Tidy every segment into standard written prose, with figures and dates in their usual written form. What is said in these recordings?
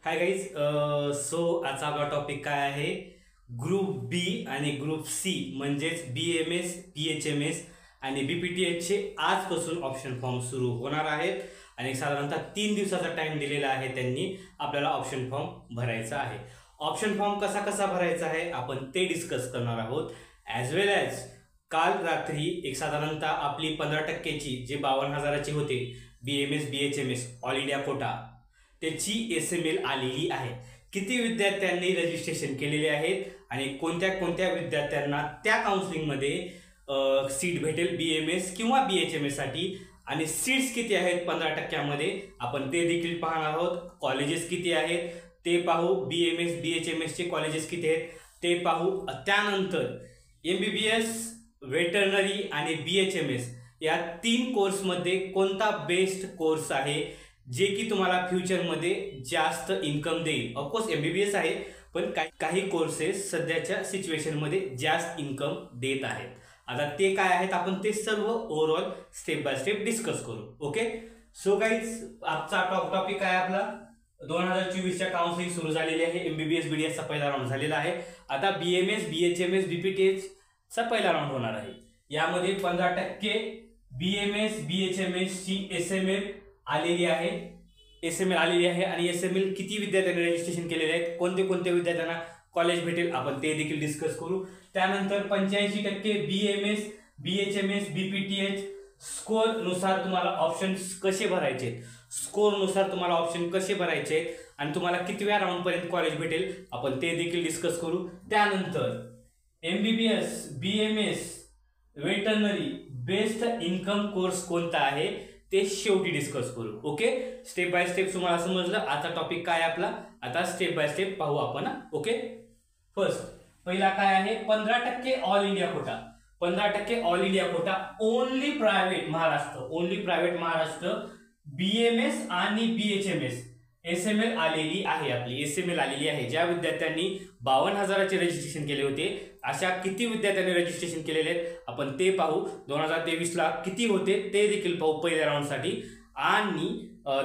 Hi guys. So आजचा आपला topic काय आहे? ग्रुप बी आणि ग्रुप सी म्हणजेच BMS, BHMS आणि BPTH चे आजपासून ऑप्शन फॉर्म सुरू होणार आहेत आणि साधारणतः 3 दिवसाचा टाइम दिलेला आहे त्यांनी आपल्याला ऑप्शन फॉर्म भरायचा आहे. ऑप्शन फॉर्म कसा कसा भरायचा आहे आपण ते डिस्कस करणार आहोत. ॲज वेल ॲज काल रात्री एक साधारणतः आपली 15%ची जे 52,000ची होते BMS, BHMS all India quota त्याची SML आलेली आहे. किती विद्यार्थ्यांनी रजिस्ट्रेशन केलेले आहेत आणि कोणत्या कोणत्या विद्यार्थ्यांना त्या काउन्सिलिंगमध्ये सीट भेटेल BMS किंवा BHMS साठी आणि सीट्स किती आहेत 15%मध्ये आपण ते देखील पाहणार आहोत. कॉलेजेस किती आहेत ते पाहू. BMS, BHMS चे कॉलेजेस किती आहेत ते पाहू. त्यानंतर MBBS, वेटरनरी आणि BHMS या 3 कोर्समध्ये कोणता बेस्ट कोर्स आहे जे की तुम्हाला फ्युचरमध्ये जास्त इन्कम देईल. ऑफकोर्स MBBS आहे पण काही कोर्सेस सध्याच्या सिच्युएशनमध्ये जास्त इन्कम देत आहेत. आता ते काय आहेत आपण ते सर्व overall step by step discuss करू. ओके. सो गाईज आजचा टॉपिक आहे आपला 2024च्या काउन्सिलिंग सुरू झालेली आहे. MBBS BDS चा पहिला राऊंड झालेला आहे. आता BMS, BHMS, BPTH चा पहिला राऊंड होणार आहे. यामध्ये 15% BMS, BHMS ची SML आलेली आहे. SML आलेली आहे आणि SML किती विद्यार्थ्यांनी रजिस्ट्रेशन केलेले आहेत, कोणते कोणते विद्यार्थ्यांना कॉलेज भेटेल आपण ते देखील डिस्कस करू. त्यानंतर 85% BMS, BHMS, BPTH स्कोर नुसार तुम्हाला ऑप्शन्स कसे भरायचे, स्कोर नुसार तुम्हाला ऑप्शन कसे भरायचे आणि तुम्हाला कितव्या राऊंड पर्यंत कॉलेज भेटेल आपण ते देखील डिस्कस करू. त्यानंतर MBBS, BMS, veterinary best income course कोणता आहे ते शेवटी डिस्कस करू. ओके. स्टेप बाय स्टेप तुम्हाला समजलं आजचा टॉपिक काय आपला. आता स्टेप बाय स्टेप पाहू आपण. ओके. फर्स्ट पहिला काय आहे 15% all India quota. 15% all India quota only private Maharashtra, only private Maharashtra BMS आणि BHMS SML आलेली आहे. आपली SML आलेली आहे. ज्या विद्यार्थ्यांनी 52,000चे रजिस्ट्रेशन केले होते अशा किती विद्यार्थ्यांनी रजिस्ट्रेशन केलेले आहेत आपण ते पाहू. 2023ला किती होते ते देखील पाहू पहिल्या राऊंडसाठी आणि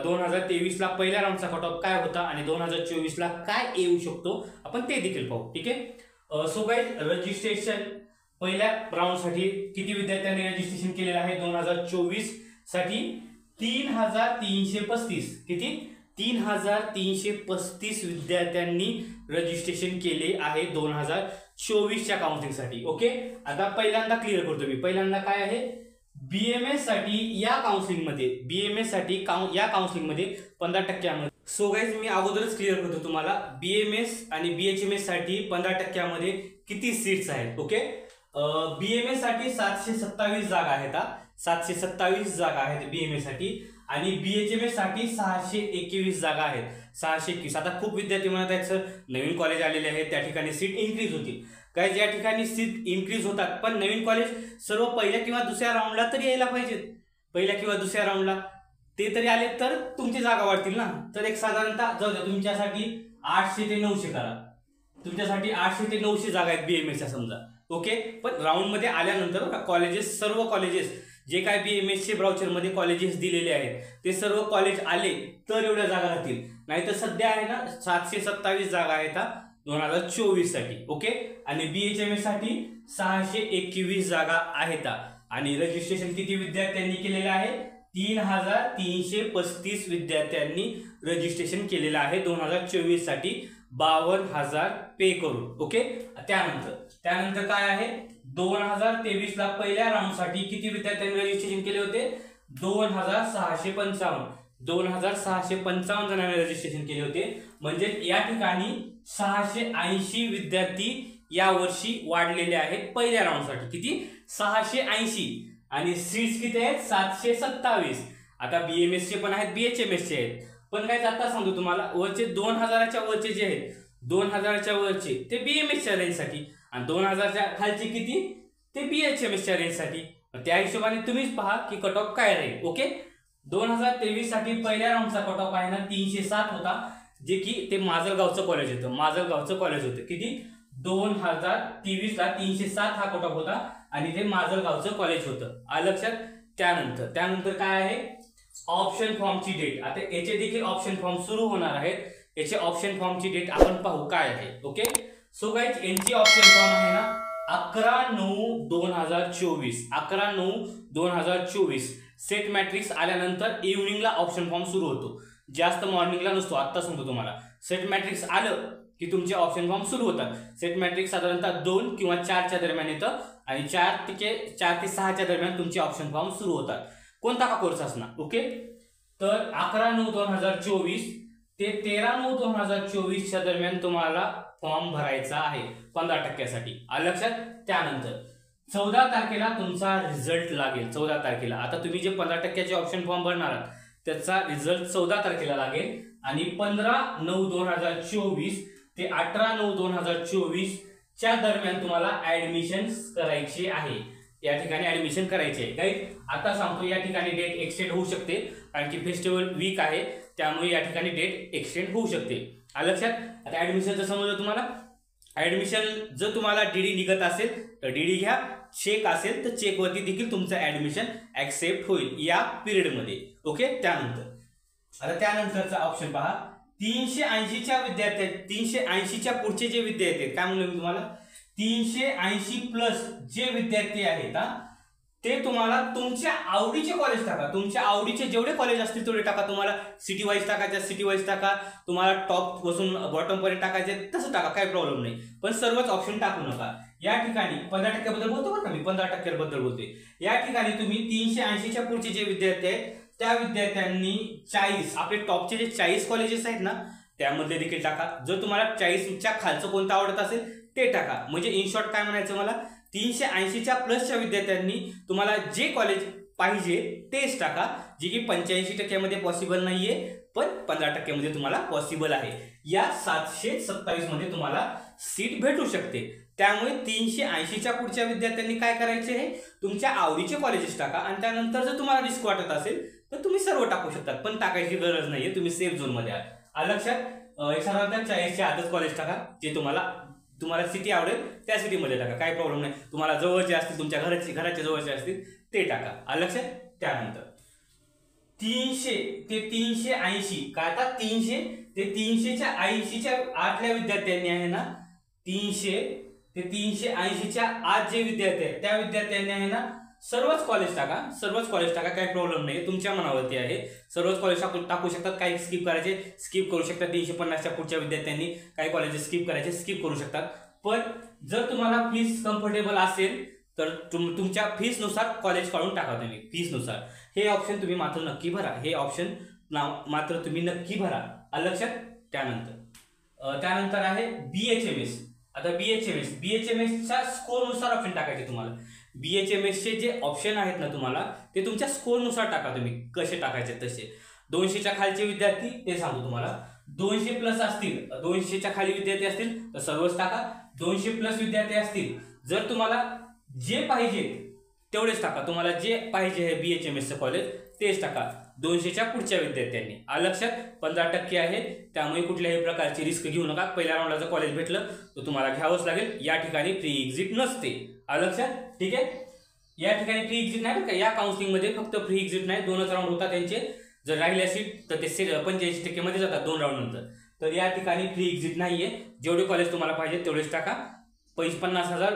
2023ला पहिल्या राऊंडचा कट ऑफ काय होता आणि 2024ला काय येऊ शकतो आपण ते देखील पाहू. ठीक आहे. सो गाईज रजिस्ट्रेशन पहिल्या राऊंडसाठी किती विद्यार्थ्यांनी रजिस्ट्रेशन केलेलं आहे 2024 साठी 3,335. किती? 3,335 विद्यार्थ्यांनी रजिस्ट्रेशन केले आहे 2024च्या काउन्सिलिंगसाठी. ओके. आता पहिल्यांदा क्लिअर करतो मी. पहिल्यांदा काय आहे BMS साठी या काउन्सिलिंगमध्ये, BMS साठी या काउन्सिलिंगमध्ये 15%मध्ये. सो गाईज मी अगोदरच क्लिअर करतो तुम्हाला BMS आणि BHMS साठी 15%मध्ये किती सीट्स आहेत. ओके. BMS साठी 727 जागा आहेत. 727 जागा आहेत BMS साठी आणि BHMS साठी 621 जागा आहेत. 621. आता खूप विद्यार्थी म्हणत आहेत सर नवीन कॉलेज आलेले आहेत त्या ठिकाणी सीट इन्क्रीज होतील. काय ज्या ठिकाणी सीट इन्क्रीज होतात पण नवीन कॉलेज सर्व पहिल्या किंवा दुसऱ्या राऊंडला तरी यायला पाहिजेत. पहिल्या किंवा दुसऱ्या राऊंडला ते तरी आले तर तुमची जागा वाढतील ना. तर एक साधारणतः जाऊ द्या तुमच्यासाठी 800 ते 900 करा. तुमच्यासाठी 800 ते 900 जागा आहेत BMSच्या समजा. ओके. पण राऊंडमध्ये आल्यानंतर कॉलेजेस, सर्व कॉलेजेस जे काय BMSचे ब्राउचरमध्ये कॉलेजेस दिलेले आहेत ते सर्व कॉलेज आले तर एवढ्या जागा राहतील. नाहीतर सध्या आहे ना 727 जागा आहेत 2024 साठी. ओके. आणि BHMS साठी 621 जागा आहेत आणि रजिस्ट्रेशन किती विद्यार्थ्यांनी केलेलं आहे 3,335 विद्यार्थ्यांनी रजिस्ट्रेशन केलेलं आहे 2024 साठी 52,000 पे करून. ओके. त्यानंतर काय आहे 2023ला पहिल्या राऊंड साठी किती विद्यार्थ्यांनी रजिस्ट्रेशन केले होते 2,655. 2,655 जणांनी रजिस्ट्रेशन केले होते. म्हणजे या ठिकाणी 680 विद्यार्थी यावर्षी वाढलेले आहेत पहिल्या राऊंड साठी. किती? 680. आणि सीट्स किती आहेत 727. आता BMS चे पण आहेत BHMS चे आहेत पण काय आता सांगतो तुम्हाला वरचे 2,000च्या वरचे जे आहेत 2,000च्या वरचे ते BMSच्या रेंजसाठी आणि 2,000च्या खालचे किती ते BHMSच्या रेंजसाठी. त्या हिशोबाने तुम्हीच पहा की कट ऑफ काय राहील. ओके. 2023 साठी पहिल्या राऊंडचा कट ऑफ आहे ना 307 होता जे की ते माजलगावचं कॉलेज होतं. माजलगावचं कॉलेज होतं. किती? 2023ला 307 हा कट ऑफ होता आणि ते माजलगावचं कॉलेज होतं. आलं लक्षात. त्यानंतर काय आहे ऑप्शन फॉर्मची डेट. आता याचे देखील ऑप्शन फॉर्म सुरू होणार आहेत. याचे ऑप्शन फॉर्मची डेट आपण पाहू काय आहे. ओके, सो गाइज यांची ऑप्शन फॉर्म आहे ना 11/9/2024. 11/9/2024 सेट मॅट्रिक्स आल्यानंतर इव्हनिंगला ऑप्शन फॉर्म सुरू होतो, जास्त मॉर्निंगला नसतो. आत्ता सांगतो तुम्हाला, सेट मॅट्रिक्स आलं की तुमचे ऑप्शन फॉर्म सुरू होतात. सेट मॅट्रिक्स साधारणतः 2 किंवा 4च्या दरम्यान येतं आणि 4 ते 6च्या दरम्यान तुमचे ऑप्शन फॉर्म सुरू होतात. कोणता का कोर्स असणार. ओके, तर 11/9/2024 ते 13/9/2024च्या दरम्यान तुम्हाला फॉर्म भरायचा आहे 15%साठी. लक्षात. त्यानंतर 14 तारखेला तुमचा रिझल्ट लागेल. 14 तारखेला आता तुम्ही जे 15%चे ऑप्शन फॉर्म भरणार आहात त्याचा रिझल्ट 14 तारखेला लागेल आणि 15/9/2024 ते 18/9/2024 च्या दरम्यान तुम्हाला ऍडमिशन करायचे आहे. या ठिकाणी ऍडमिशन करायचे आहे. गाईड आता सांगतो, या ठिकाणी डेट एक्सटेंड होऊ शकते कारण की फेस्टिवल वीक आहे, त्यामुळे या ठिकाणी डेट एक्सटेंड होऊ शकते. लक्षात. आता ऍडमिशनचं समजलं तुम्हाला. ऍडमिशन जर तुम्हाला डीडी निघत असेल तर डीडी घ्या, चेक असेल तर चेकवरती देखील तुमचं ऍडमिशन ऍक्सेप्ट होईल या पिरियडमध्ये. ओके, आता त्यानंतरचा ऑप्शन पहा. 380च्या विद्यार्थी, 380च्या पुढचे जे विद्यार्थी आहेत, काय म्हणलं मी तुम्हाला, 380 प्लस जे विद्यार्थी आहेत ते तुम्हाला तुमच्या आवडीचे कॉलेज टाका. तुमच्या आवडीचे जेवढे कॉलेज असतील तेवढे टाका. तुम्हाला सिटी वाईज टाकायचे सिटी वाईज टाका, तुम्हाला टॉप पासून बॉटम पर्यंत टाकायचे तसं टाका, काही प्रॉब्लेम नाही. पण सर्वच ऑप्शन टाकू नका. या ठिकाणी 15% बद्दल बोलतो बरं का मी, 15% बद्दल बोलतोय. या ठिकाणी तुम्ही 380च्या पुढचे जे विद्यार्थी आहेत त्या विद्यार्थ्यांनी 40 आपले टॉपचे जे 40 कॉलेजेस आहेत ना त्यामध्ये देखील टाका. जर तुम्हाला 40च्या खालचं कोणतं आवडत असेल ते टाका. म्हणजे इन शॉर्ट काय म्हणायचं मला, 380च्या प्लसच्या विद्यार्थ्यांनी तुम्हाला जे कॉलेज पाहिजे तेच टाका, जे की 85% पॉसिबल नाहीये पण 15% तुम्हाला पॉसिबल आहे. या 727 मध्ये तुम्हाला सीट भेटू शकते. त्यामुळे 380च्या पुढच्या विद्यार्थ्यांनी काय करायचे आहे, तुमच्या आवडीचे कॉलेजेस टाका आणि त्यानंतर जर तुम्हाला रिस्क वाटत असेल तर तुम्ही सर्व टाकू शकता, पण टाकायची गरज नाहीये, तुम्ही सेफ झोन मध्ये आहात. लक्षात. साधारणतः 40च्या आतच कॉलेज टाका, जे तुम्हाला सिटी आवडेल त्या सिटीमध्ये टाका, काही प्रॉब्लेम नाही. तुम्हाला जवळचे असतील, तुमच्या घराच्या जवळचे असतील ते टाका. लक्षात. त्यानंतर 300 ते 380 काय, आता 300 ते 380च्या आतल्या विद्यार्थ्यांनी आहे ना, 300 ते 380च्या आत जे विद्यार्थी आहेत त्या विद्यार्थ्यांनी आहे ना सर्वच कॉलेज टाका, काही प्रॉब्लेम नाही, तुमच्या मनावरती आहे. सर्वच कॉलेज टाकू शकतात. काही स्किप करायचे स्किप करू शकतात. 350च्या पुढच्या विद्यार्थ्यांनी काही कॉलेजेस स्किप करायचे स्किप करू शकतात. पण जर तुम्हाला फीस कम्फर्टेबल असेल तर तुमच्या फीसनुसार कॉलेज काढून टाका तुम्ही फीसनुसार. हे ऑप्शन तुम्ही मात्र नक्की भरा. हे ऑप्शन मात्र तुम्ही नक्की भरा. लक्षात. त्यानंतर आहे BHMS. आता BHMSच्या स्कोरनुसार ऑप्शन टाकायचे तुम्हाला. BHMSचे जे ऑप्शन आहेत ना तुम्हाला ते तुमच्या स्कोरनुसार टाका, तुम्ही कसे टाकायचे तसे. 200च्या खालचे विद्यार्थी ते सांगतो तुम्हाला. 200 प्लस असतील, 200च्या खाली विद्यार्थी असतील तर सर्वच टाका. 200 प्लस विद्यार्थी असतील, जर तुम्हाला जे पाहिजे तेवढेच टाका. तुम्हाला जे पाहिजे आहे BHMSचं कॉलेज तेच टाका. 200च्या पुढच्या विद्यार्थ्यांनी. लक्षात. 15% आहे, त्यामुळे कुठल्याही प्रकारची रिस्क घेऊ नका. पहिल्या राऊंडला जर कॉलेज भेटलं तर तुम्हाला घ्यावंच लागेल. या ठिकाणी फ्री एक्झिट नसते. लक्षात. ठीक आहे. या ठिकाणी फ्री एक्झिट नाही का, या काउन्सिलिंग मध्ये फक्त फ्री एक्झिट नाही, 2च राऊंड होतात त्यांचे. जर राहिल्या सीट तर ते 85% मध्ये जातात 2 राऊंड नंतर. तर या ठिकाणी फ्री एक्झिट नाहीये. जेवढे कॉलेज तुम्हाला पाहिजे तेवढेच टाका. 50,000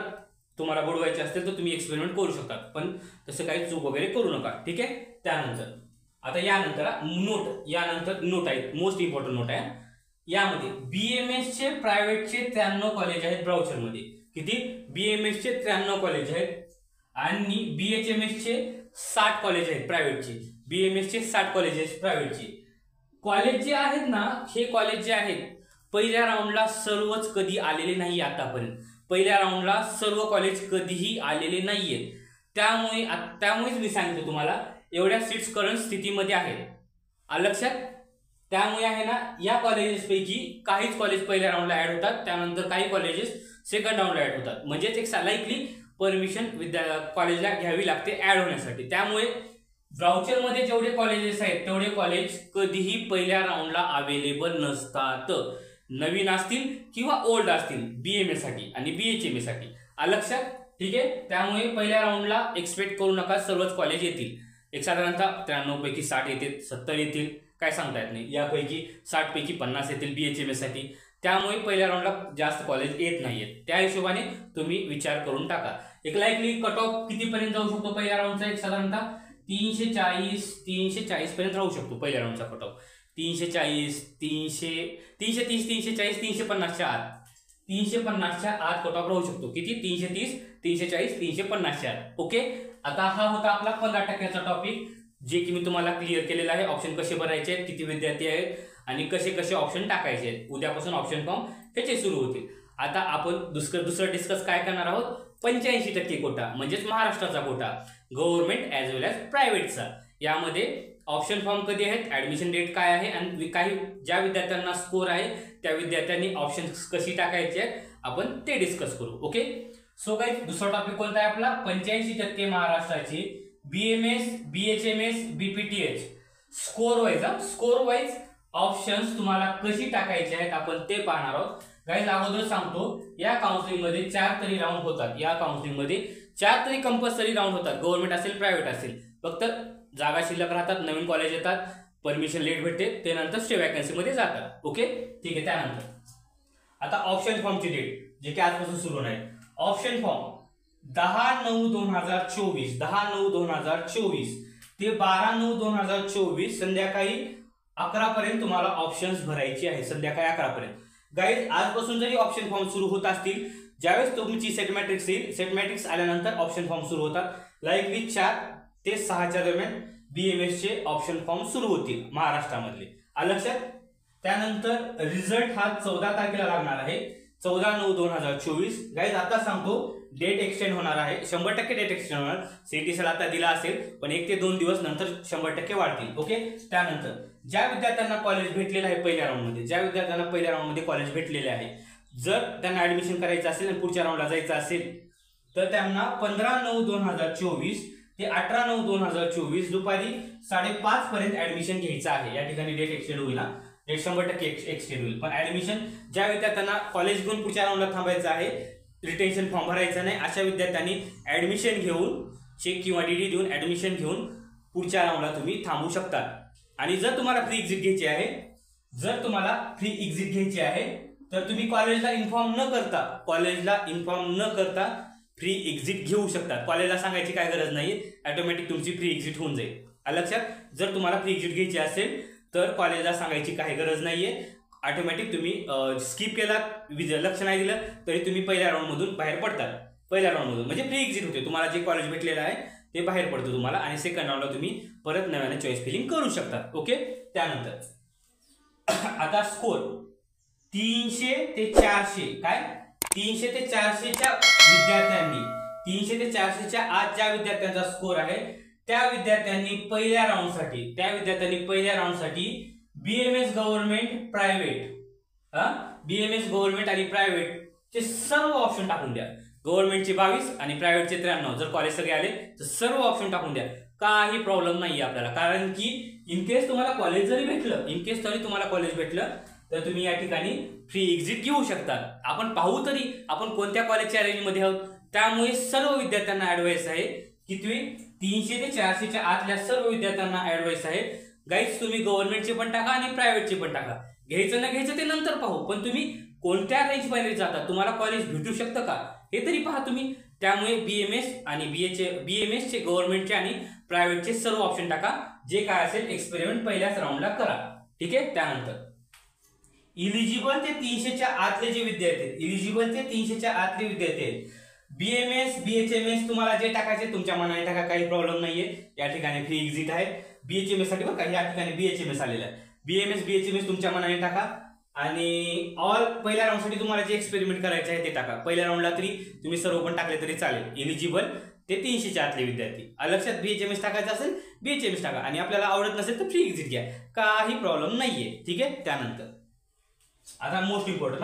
तुम्हाला बुडवायचे असतील तर तुम्ही एक्सपेरिमेंट करू शकता, पण तसं काही चूक वगैरे करू नका. ठीक आहे. त्यानंतर आता यानंतर नोट आहे, मोस्ट इम्पॉर्टंट नोट आहे. यामध्ये BMSचे प्रायव्हेटचे 93 कॉलेज आहेत ब्राउचरमध्ये. किती? BMSचे 93 कॉलेज आहेत आणि BHMSचे 60 कॉलेज आहेत प्रायव्हेटचे. BMSचे 60 कॉलेज आहेत प्रायव्हेटचे. कॉलेज जे आहेत ना, हे कॉलेज जे आहेत पहिल्या राऊंडला सर्वच कधी आलेले नाही आतापर्यंत. पहिल्या राऊंडला सर्व कॉलेज कधीही आलेले नाहीयेत. त्यामुळेच मी सांगितलं तुम्हाला एवढ्या सीट्स करंट स्थितीमध्ये आहेत. लक्षात. त्यामुळे आहे ना या कॉलेजेसपैकी काहीच कॉलेज पहिल्या राऊंडला ऍड होतात, त्यानंतर काही कॉलेजेस सेकंड राऊंडला ऍड होतात. म्हणजेच एक लाईकली परमिशन कॉलेजला घ्यावी लागते ऍड होण्यासाठी. त्यामुळे ब्राउचरमध्ये जेवढे कॉलेजेस आहेत तेवढे कॉलेज कधीही पहिल्या राऊंडला अवेलेबल नसतात. नवीन असतील किंवा ओल्ड असतील BMS साठी आणि BHMS साठी. लक्षात. ठीक आहे. त्यामुळे पहिल्या राऊंडला एक्सपेक्ट करू नका सर्वच कॉलेज येतील. एक साधारणतः 93 पैकी 60 येतील, 70 येतील, काय सांगता येत नाही. यापैकी 60 पैकी 50 येतील BHMS साठी, त्यामुळे पहिल्या राऊंडला जास्त कॉलेज येत नाहीयेत. त्या हिशोबाने तुम्ही विचार करून टाका. एक लाईकली कट ऑफ कितीपर्यंत जाऊ शकतो पहिल्या राऊंडचा, एक साधारणतः 340 पर्यंत राहू शकतो पहिल्या राऊंडचा कट ऑफ. 340, 330, 340, 350च्या आत, 350च्या आत कट ऑफ राहू शकतो. किती? 330, 340, 350च्या आत. ओके. आता हा होता आपला 15% टॉपिक, जे की मी तुम्हाला क्लिअर केलेला आहे. ऑप्शन कसे भरायचे आहेत, किती विद्यार्थी आहेत आणि कसे कसे ऑप्शन टाकायचे आहेत. उद्यापासून ऑप्शन फॉर्म ह्याचे सुरू होतील. आता आपण दुसरं डिस्कस काय करणार आहोत, 85% कोटा म्हणजेच महाराष्ट्राचा कोटा, गव्हर्नमेंट ॲज वेल ॲज प्रायव्हेटचा. यामध्ये ऑप्शन फॉर्म कधी आहेत, ऍडमिशन डेट काय आहे आणि काही ज्या विद्यार्थ्यांना स्कोर आहे त्या विद्यार्थ्यांनी ऑप्शन कशी टाकायचे आहेत आपण ते डिस्कस करू. ओके. सो गाइस, दुसरा टॉपिक कोणता आहे आपला, 85% महाराष्ट्राची BMS, BHMS, BPTH score wise options तुम्हाला कशी टाकायचे आहेत आपण ते पाहणार आहोत. गाइस, अगोदर सांगतो, या काउन्सिलिंग मध्ये 4 तरी राऊंड होतात. या काउन्सिलिंग मध्ये 4 तरी कंपल्सरी राऊंड होतात, गव्हर्नमेंट असेल प्रायव्हेट असेल. फक्त जागा शिल्लक राहतात, नवीन कॉलेज येतात, परमिशन लेट भेटते, ते नंतर स्टे वॅकन्सी मध्ये जातात. ओके, ठीक आहे. त्यानंतर आता ऑप्शन फॉर्मची डेट जे की आजपासून सुरू होणार आहे. ऑप्शन फॉर्म 10/9/2024, 10/9/2024 ते 12/9/2024 संध्याकाळी 11 पर्यंत तुम्हाला ऑप्शन्स भरायचे आहे. संध्याकाळी 11 पर्यंत. गाइस, आजपासून जरी ऑप्शन फॉर्म सुरू होत असतील, ज्यावेळेस तुमची सेट मॅट्रिक्स येईल, सेट मॅट्रिक्स आल्यानंतर ऑप्शन फॉर्म सुरू होतात. लाईकली 4 ते 6च्या दरम्यान BMS चे ऑप्शन फॉर्म सुरू होतील महाराष्ट्रामधले. आलं लक्षात. त्यानंतर रिझल्ट हा 14 तारखेला लागणार आहे, 14/9/2024. गाइस, आता सांगतो, डेट एक्सटेंड होणार आहे, 100% डेट एक्सटेंड होणार. CET आता दिला असेल, पण 1 ते 2 दिवस नंतर 100% वाढतील. ओके. त्यानंतर ज्या विद्यार्थ्यांना कॉलेज भेटलेलं आहे पहिल्या राऊंडमध्ये, कॉलेज भेटलेले आहे, जर त्यांना ऍडमिशन करायचं असेल आणि पुढच्या राऊंडला जायचं असेल तर त्यांना 15/9/2024 ते 18/9/2024 दुपारी 5:30 पर्यंत ऍडमिशन घ्यायचं आहे. या ठिकाणी डेट एक्सटेंड होईल, डेट 100% एक्सटेंड होईल. पण ऍडमिशन ज्या विद्यार्थ्यांना कॉलेज घेऊन पुढच्या राऊंडला थांबायचं आहे, रिटेन्शन फॉर्म भरायचा नाही, अशा विद्यार्थ्यांनी ऍडमिशन घेऊन, चेक किंवा DD देऊन ऍडमिशन घेऊन पुढच्या राऊंडला तुम्ही थांबू शकता. आणि जर तुम्हाला फ्री एक्झिट घ्यायची आहे, तर तुम्ही कॉलेजला इन्फॉर्म न करता फ्री एक्झिट घेऊ शकता. कॉलेजला सांगायची काय गरज नाही, ऑटोमॅटिक तुमची फ्री एक्झिट होऊन जाईल. लक्षात. जर तुम्हाला फ्री एक्झिट घ्यायची असेल तर कॉलेजला सांगायची काही गरज नाहीये, ऑटोमॅटिक तुम्ही स्किप केला, लक्ष नाही दिलं तरी तुम्ही पहिल्या राऊंड मधून बाहेर पडतात. पहिल्या राऊंड मधून म्हणजे फ्री एक्झिट होते, तुम्हाला जे कॉलेज भेटलेलं आहे ते बाहेर पडतं तुम्हाला, आणि सेकंड राऊंडला तुम्ही परत नव्याने चॉईस फिलिंग करू शकता. ओके. त्यानंतर आता स्कोर 300 ते 400, काय 300 ते 400च्या विद्यार्थ्यांनी, 300 ते 400च्या आत ज्या विद्यार्थ्यांचा स्कोर आहे त्या विद्यार्थ्यांनी पहिल्या राऊंडसाठी BMS गव्हर्नमेंट आणि प्रायव्हेट चे सर्व ऑप्शन टाकून द्या. गव्हर्नमेंटचे 22 आणि प्रायव्हेटचे 93. जर कॉलेज सगळे आले तर सर्व ऑप्शन टाकून द्या, काही प्रॉब्लेम नाहीये आपल्याला. कारण की इनकेस तुम्हाला कॉलेज जरी भेटलं, तर तुम्ही या ठिकाणी फ्री एक्झिट घेऊ शकता. आपण पाहू तरी आपण कोणत्या कॉलेजच्या रेंजमध्ये आहोत. त्यामुळे सर्व विद्यार्थ्यांना ऍडवाइस आहे की तुम्ही 300 ते 400च्या आतल्या सर्व विद्यार्थ्यांना ऍडवाइस आहे, गाईज तुम्ही गव्हर्नमेंटचे पण टाका आणि प्रायव्हेटचे पण टाका. घ्यायचं ना घ्यायचं ते नंतर पाहू, पण तुम्ही कोणत्या रेंज मध्ये जाता, तुम्हाला कॉलेज भेटू शकतं का हे तरी पहा तुम्ही. त्यामुळे BMS आणि BMS चे गव्हर्नमेंटचे आणि प्रायव्हेटचे सर्व ऑप्शन टाका. जे काय असेल एक्सपेरिमेंट पहिल्याच राऊंडला करा. ठीक आहे. त्यानंतर इलिजिबल ते 300च्या आतले जे विद्यार्थी आहेत, BMS BHMS तुम्हाला जे टाकायचे तुमच्या मनाने टाका, काही प्रॉब्लेम नाहीये. या ठिकाणी फ्री एक्झिट आहे BHMS साठी बरं का, या ठिकाणी BHMS आलेला आहे. BMS BHMS तुमच्या मनाने टाका. आणि ऑल पहिल्या राऊंडसाठी तुम्हाला जे एक्सपेरिमेंट करायचे आहे ते टाका. पहिल्या राऊंडला तरी तुम्ही सर्व पण टाकले तरी चालेल. इलिजिबल ते 300च्या आतले विद्यार्थी. लक्षात. BHMS टाकायचं असेल BHMS टाका, आणि आपल्याला आवडत नसेल तर फ्री एक्झिट घ्या, काही प्रॉब्लेम नाहीये. ठीक आहे. त्यानंतर आता मोस्ट इम्पॉर्टंट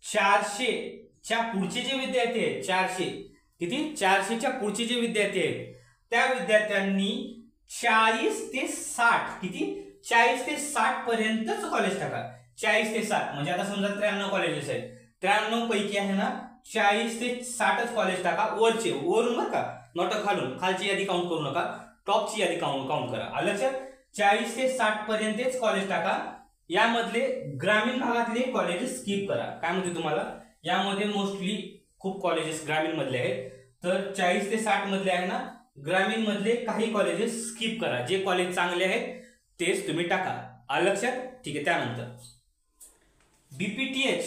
400च्या पुढचे जे विद्यार्थी आहेत, 400च्या पुढचे जे विद्यार्थी आहेत त्या विद्यार्थ्यांनी 40 ते 60 पर्यंतच कॉलेज टाका. 40 ते 60 म्हणजे आता समजा 93 कॉलेजेस आहेत, 93 पैकी आहे ना 40 ते 60च कॉलेज टाका. वरून बरं का, नॉट खालून, खालची यादी काउंट करू नका, टॉपची यादी काउंट करा. लक्षात. 40 ते 60 पर्यंतच कॉलेज टाका. यामधले ग्रामीण भागातले कॉलेजेस स्किप करा. काय म्हणते तुम्हाला, यामध्ये मोस्टली खूप कॉलेजेस ग्रामीण मधले आहेत, तर 40 ते 60 मधले आहे ना, ग्रामीण मधले काही कॉलेजेस स्किप करा. जे कॉलेज चांगले आहेत तेच तुम्ही टाका. आलं लक्षात? ठीक आहे. त्यानंतर बीपीटीएच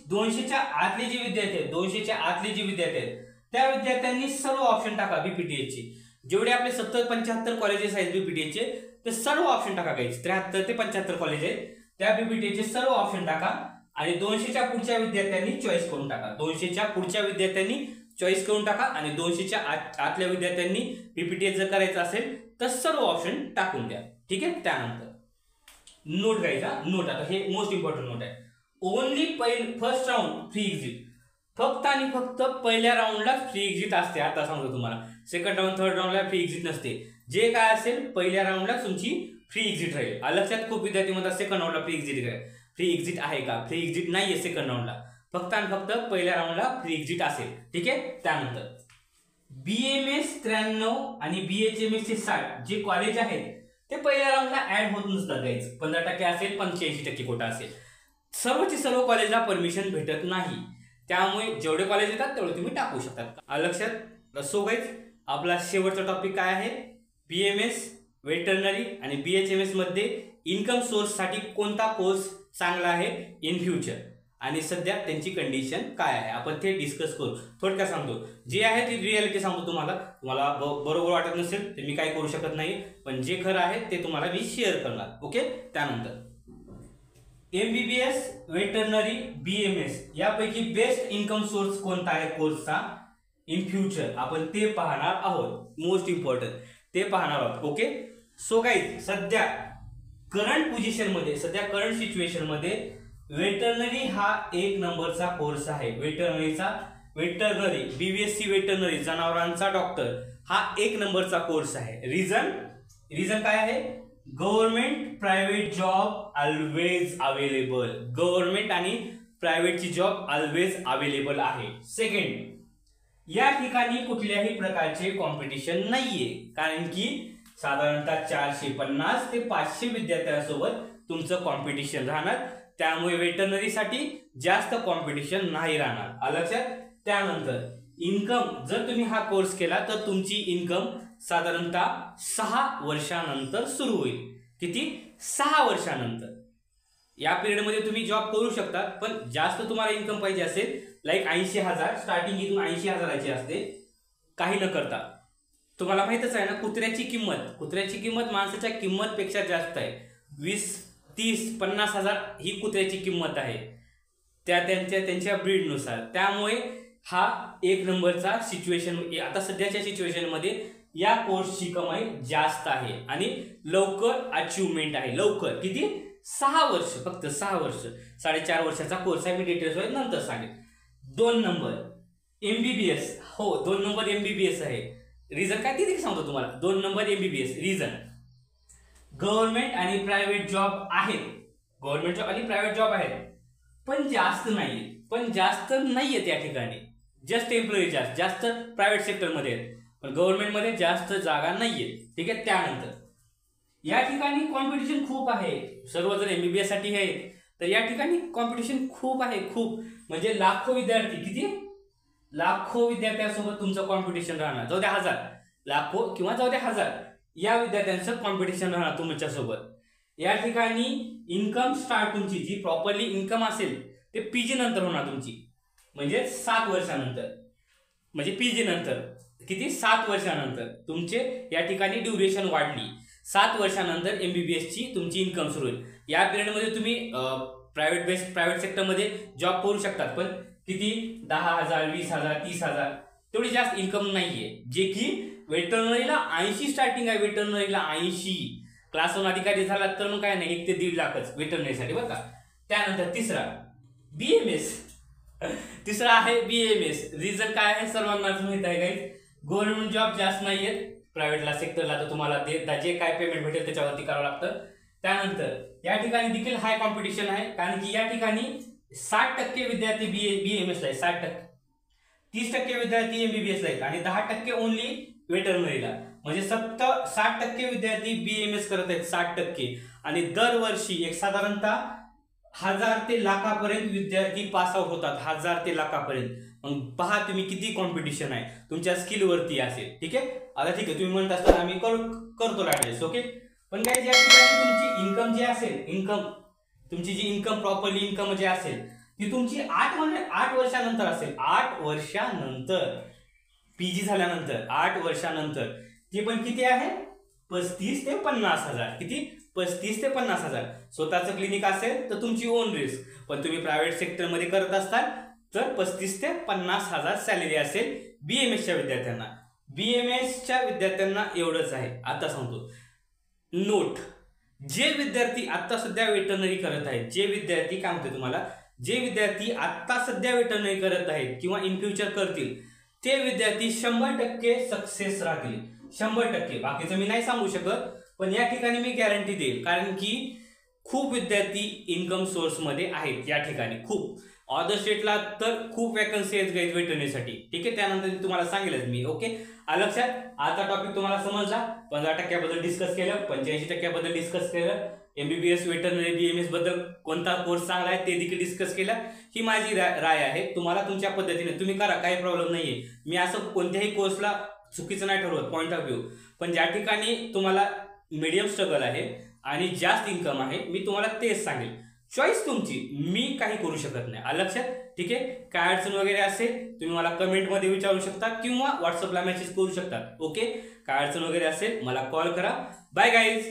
200च्या आतले जे विद्यार्थी आहेत, 200च्या आतले जे विद्यार्थी आहेत त्या विद्यार्थ्यांनी सर्व ऑप्शन टाका बीपीटीएच चे. जेवढे आपले 70-75 कॉलेजेस आहेत बीपीटीएच चे, ते सर्व ऑप्शन टाका. काही 73 ते 75 कॉलेज आहेत, त्या बीपीटीएच चे सर्व ऑप्शन टाका. आणि 200च्या पुढच्या विद्यार्थ्यांनी चॉईस करून टाका. 200च्या पुढच्या विद्यार्थ्यांनी चॉईस करून टाका आणि 200च्या आतल्या विद्यार्थ्यांनी बीपीटीएच जर करायचं असेल तर सर्व ऑप्शन टाकून द्या. ठीक आहे. त्यानंतर नोट घ्यायचा. नोट, आता हे मोस्ट इम्पॉर्टंट नोट आहे. Only first round free exit. फक्त आणि फक्त पहिल्या राऊंडला फ्री एक्झिट असते. आता सांगतो तुम्हाला, सेकंड राऊंड थर्ड राऊंडला फ्री एक्झिट नसते. जे काय असेल पहिल्या राऊंडला तुमची फ्री एक्झिट राहील. लक्षात? खूप विद्यार्थी म्हणतात सेकंड राऊंडला फ्री एक्झिट आहे का? फ्री एक्झिट नाहीये सेकंड राऊंडला, फक्त आणि फक्त पहिल्या राऊंडला फ्री एक्झिट असेल. ठीक आहे. त्यानंतर बीएमएस 93 आणि बीएचएमएस चे 60 जे कॉलेज आहेत ते पहिल्या राऊंडला ऍड होत नसतात. गाईज 15% असेल, 85% कोटा असेल. सर्वचे सर्व कॉलेजला परमिशन भेटत नाही. त्यामुळे जेवढे कॉलेज येतात तेवढे तुम्ही टाकू शकता. लक्षात? सो गाईज आपला शेवटचा टॉपिक काय आहे, बीएमएस, वेटरनरी आणि बीएचएमएस मध्ये इन्कम सोर्स साठी कोणता कोर्स चांगला आहे इन फ्युचर आणि सध्या त्यांची कंडिशन काय आहे आपण ते डिस्कस करू. थोडक्यात सांगतो, जे आहे ती रियालिटी सांगतो तुम्हाला. तुम्हाला बरोबर वाटत नसेल तर मी काही करू शकत नाही, पण जे खरं आहे ते तुम्हाला मी शेअर करणार. ओके. त्यानंतर एमबीबीएस, वेटरनरी, बीएमएस यापैकी बेस्ट इन्कम सोर्स कोणता आहे कोर्सचा इन फ्युचर आपण ते पाहणार आहोत. मोस्ट इम्पॉर्टंट ते पाहणार आहोत. ओके. सो गाईज सध्या करंट पोझिशन मध्ये, सध्या करंट सिच्युएशन मध्ये वेटरनरी हा 1 नंबरचा कोर्स आहे. वेटरनरी बीबीएससी वेटरनरी जनावरांचा डॉक्टर हा 1 नंबरचा कोर्स आहे. रिझन काय आहे, government private job always available. Government आणि प्रायव्हेटची जॉब ऑलवेज अवेलेबल आहे. सेकंड, या ठिकाणी कुठल्याही प्रकारचे कॉम्पिटिशन नाहीये, कारण की साधारणतः 450 ते 500 विद्यार्थ्यांसोबत तुमचं कॉम्पिटिशन राहणार. त्यामुळे वेटरनरीसाठी जास्त कॉम्पिटिशन नाही राहणार. लक्षात? त्यानंतर इन्कम, जर तुम्ही हा कोर्स केला तर तुमची इन्कम साधारणतः 6 वर्षानंतर सुरू होईल. किती? 6 वर्षानंतर. या पिरियडमध्ये तुम्ही जॉब करू शकता, पण जास्त तुम्हाला इन्कम पाहिजे असेल लाईक 80,000 स्टार्टिंग इथून 80,000ची असते काही न करता. तुम्हाला माहितच आहे ना, कुत्र्याची किंमत माणसाच्या किंमत पेक्षा जास्त आहे. 20, 30, 50,000 ही कुत्र्याची किंमत आहे त्यांच्या ब्रीडनुसार. त्यामुळे हा 1 नंबरचा सिच्युएशन. आता सध्याच्या सिच्युएशन मध्ये या कोर्सची कमाई जास्त आहे आणि लवकर अचिव्हमेंट आहे. लवकर किती? 6 वर्ष, फक्त 6 वर्ष. 4.5 वर्षाचा कोर्स आहे. मी डिटेल्स वर नंतर सांगेन. 2 नंबर एमबीबीएस. हो, 2 नंबर एमबीबीएस आहे. रिझन काय ते सांगतो तुम्हाला. 2 नंबर एमबीबीएस. रिझन, गव्हर्नमेंट आणि प्रायव्हेट जॉब आहेत. गव्हर्नमेंट जॉब आणि प्रायव्हेट जॉब आहेत, पण जास्त नाहीये त्या ठिकाणी. जस्ट टेम्पररी जास्त प्रायव्हेट सेक्टरमध्ये आहेत, पण गव्हर्नमेंट मध्ये जास्त जागा नाहीये. ठीक आहे. त्यानंतर या ठिकाणी कॉम्पिटिशन खूप आहे. सर्व जर एमबीबीएस साठी आहेत तर या ठिकाणी कॉम्पिटिशन खूप आहे. खूप म्हणजे लाखो विद्यार्थी, किती? लाखो विद्यार्थ्यांसोबत तुमचं कॉम्पिटिशन राहणार. जाऊ द्या 1000, लाखो किंवा जाऊ द्या 1000 या विद्यार्थ्यांचं कॉम्पिटिशन राहणार तुमच्या सोबत. या ठिकाणी इन्कम स्टार्ट तुमची जी प्रॉपरली इन्कम असेल ते पीजी नंतर होणार तुमची, म्हणजे 7 वर्षानंतर. म्हणजे पीजी नंतर किती? 7 वर्षानंतर तुमचे या ठिकाणी ड्युरेशन वाढली. 7 वर्षानंतर एमबीबीएस ची तुमची इन्कम सुरू होईल. या पिरियडमध्ये तुम्ही प्रायव्हेट सेक्टरमध्ये जॉब करू शकतात, पण किती? 10,000, 20,000, 30,000 तेवढी जास्त इन्कम नाहीये. जे की वेटरनरीला 80 स्टार्टिंग आहे. वेटरनरीला 80. क्लास 1 अधिकारी झाला तर मग काय नाही, 1 ते 1.5 लाखच वेटरनरीसाठी बरं का. त्यानंतर तिसरा बीएमएस. तिसरा आहे बीएमएस. रिझन काय आहे सर्वांनाच माहित आहे गाईज. गव्हर्नमेंट जॉब जास्त नाहीयेत. प्रायव्हेटला सेक्टरला तर तुम्हाला जे काय पेमेंट भेटेल त्याच्यावरती करावं लागतं. त्यानंतर या ठिकाणी देखील हाय कॉम्पिटिशन आहे, कारण की या ठिकाणी 60% विद्यार्थी बीएमएस ला आहेत. 60%. 30% विद्यार्थी एमबीबीएस ला आहेत आणि 10% ओनली वेटरनरीला. म्हणजे 60% विद्यार्थी BAMS करत आहेत, 60%. आणि दरवर्षी एक साधारणतः 1000 ते लाखापर्यंत विद्यार्थी पास आउट होतात, 1000 ते लाखापर्यंत. मग पहा तुम्ही किती कॉम्पिटिशन आहे, तुमच्या स्किलवरती असेल. ठीक आहे. आता ठीक आहे, तुम्ही म्हणत असता आम्ही करतो ऍडजस्ट. ओके. पण काय या ठिकाणी तुमची इन्कम जी असेल, तुमची जी इन्कम प्रॉपरली इन्कम जे असेल ती तुमची 8 वर्षानंतर असेल. 8 वर्षानंतर PG झाल्यानंतर 8 वर्षानंतर ते पण किती आहे, 35 ते 50 हजार. किती? 35 ते 50 हजार. स्वतःचं क्लिनिक असेल तर तुमची ओन रिस्क, पण तुम्ही प्रायव्हेट सेक्टरमध्ये करत असताल तर 35 ते 50 हजार सॅलरी असेल BAMSच्या विद्यार्थ्यांना. BAMSच्या विद्यार्थ्यांना एवढंच आहे. आता सांगतो नोट, जे विद्यार्थी आता सध्या वेटरनरी करत आहेत, जे विद्यार्थी काय म्हणते तुम्हाला, जे विद्यार्थी आता सध्या वेटरनरी करत आहेत किंवा इन फ्युचर करतील ते विद्यार्थी 100% सक्सेस राहतील. 100%. बाकीचं मी नाही सांगू शकत, पण या ठिकाणी मी गॅरंटी देईल, कारण की खूप विद्यार्थी इन्कम सोर्स मध्ये आहेत या ठिकाणी. खूप अदर स्टेटला तर खूप वॅकन्सी आहेत गाईज वेटरनरीसाठी. ठीक आहे. त्यानंतर तुम्हाला सांगेलच मी. ओके. लक्षात. आता टॉपिक तुम्हाला समजला. 15% डिस्कस केलं, 85% डिस्कस केलं, MBBS वेटरनरी BAMS बद्दल कोणता कोर्स चांगला आहे ते देखील डिस्कस केला. ही माझी राय आहे. तुम्हाला तुमच्या पद्धतीने तुम्ही करा, काही प्रॉब्लेम नाहीये. मी असं कोणत्याही कोर्सला चुकीचं नाही ठरवत पॉईंट ऑफ व्ह्यू, पण ज्या ठिकाणी तुम्हाला मीडियम स्ट्रगल आहे आणि जास्त इन्कम आहे मी तुम्हाला तेच सांगेल. चॉईस तुमची, मी काही करू शकत नाही. लक्षात. ठीक आहे. काय अडचण वगैरे असेल तुम्ही मला कमेंटमध्ये विचारू शकता किंवा व्हॉट्सअपला मेसेज करू शकता. ओके. काय अडचण वगैरे असेल मला कॉल करा. Bye guys.